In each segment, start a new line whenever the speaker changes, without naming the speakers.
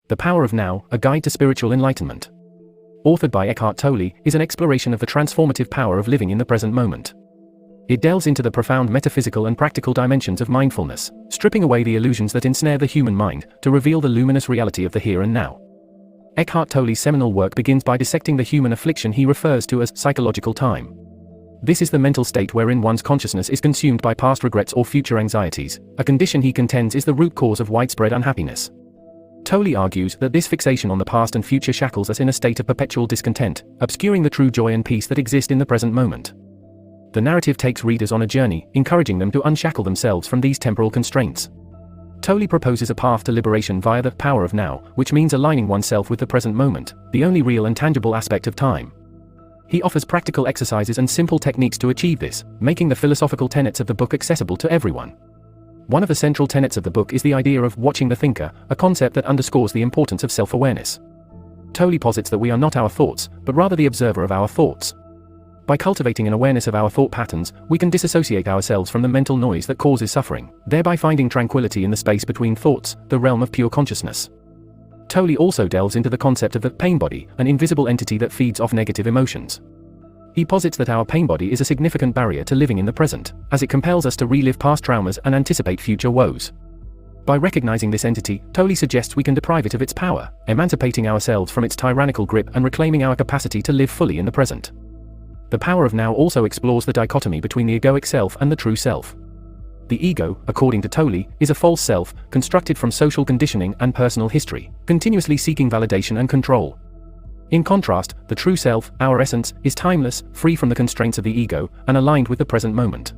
The Power of Now, A Guide to Spiritual Enlightenment. Authored by Eckhart Tolle, is an exploration of the transformative power of living in the present moment. It delves into the profound metaphysical and practical dimensions of mindfulness, stripping away the illusions that ensnare the human mind, to reveal the luminous reality of the here and now. Eckhart Tolle's seminal work begins by dissecting the human affliction he refers to as psychological time. This is the mental state wherein one's consciousness is consumed by past regrets or future anxieties, a condition he contends is the root cause of widespread unhappiness. Tolle argues that this fixation on the past and future shackles us in a state of perpetual discontent, obscuring the true joy and peace that exist in the present moment. The narrative takes readers on a journey, encouraging them to unshackle themselves from these temporal constraints. Tolle proposes a path to liberation via the power of now, which means aligning oneself with the present moment, the only real and tangible aspect of time. He offers practical exercises and simple techniques to achieve this, making the philosophical tenets of the book accessible to everyone. One of the central tenets of the book is the idea of watching the thinker, a concept that underscores the importance of self-awareness. Tolle posits that we are not our thoughts, but rather the observer of our thoughts. By cultivating an awareness of our thought patterns, we can disassociate ourselves from the mental noise that causes suffering, thereby finding tranquility in the space between thoughts, the realm of pure consciousness. Tolle also delves into the concept of the pain body, an invisible entity that feeds off negative emotions. He posits that our pain body is a significant barrier to living in the present, as it compels us to relive past traumas and anticipate future woes. By recognizing this entity, Tolle suggests we can deprive it of its power, emancipating ourselves from its tyrannical grip and reclaiming our capacity to live fully in the present. The Power of Now also explores the dichotomy between the egoic self and the true self. The ego, according to Tolle, is a false self, constructed from social conditioning and personal history, continuously seeking validation and control. In contrast, the true self, our essence, is timeless, free from the constraints of the ego, and aligned with the present moment.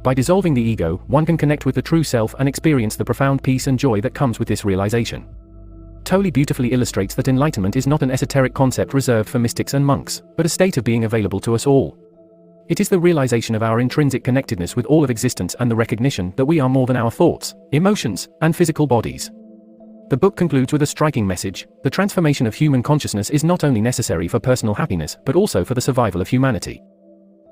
By dissolving the ego, one can connect with the true self and experience the profound peace and joy that comes with this realization. Tolle beautifully illustrates that enlightenment is not an esoteric concept reserved for mystics and monks, but a state of being available to us all. It is the realization of our intrinsic connectedness with all of existence and the recognition that we are more than our thoughts, emotions, and physical bodies. The book concludes with a striking message: the transformation of human consciousness is not only necessary for personal happiness, but also for the survival of humanity.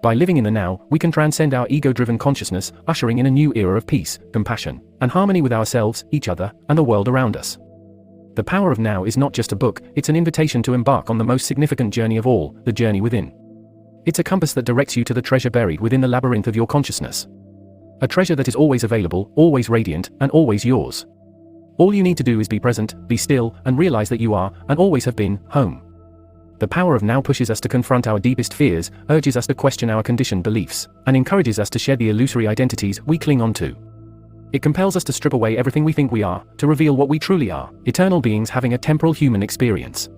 By living in the now, we can transcend our ego-driven consciousness, ushering in a new era of peace, compassion, and harmony with ourselves, each other, and the world around us. The Power of Now is not just a book, it's an invitation to embark on the most significant journey of all, the journey within. It's a compass that directs you to the treasure buried within the labyrinth of your consciousness. A treasure that is always available, always radiant, and always yours. All you need to do is be present, be still, and realize that you are, and always have been, home. The Power of Now pushes us to confront our deepest fears, urges us to question our conditioned beliefs, and encourages us to shed the illusory identities we cling on to. It compels us to strip away everything we think we are, to reveal what we truly are, eternal beings having a temporal human experience.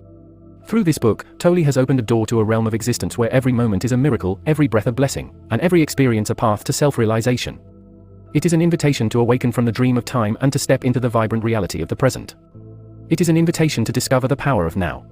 Through this book, Tolle has opened a door to a realm of existence where every moment is a miracle, every breath a blessing, and every experience a path to self-realization. It is an invitation to awaken from the dream of time and to step into the vibrant reality of the present. It is an invitation to discover the power of now.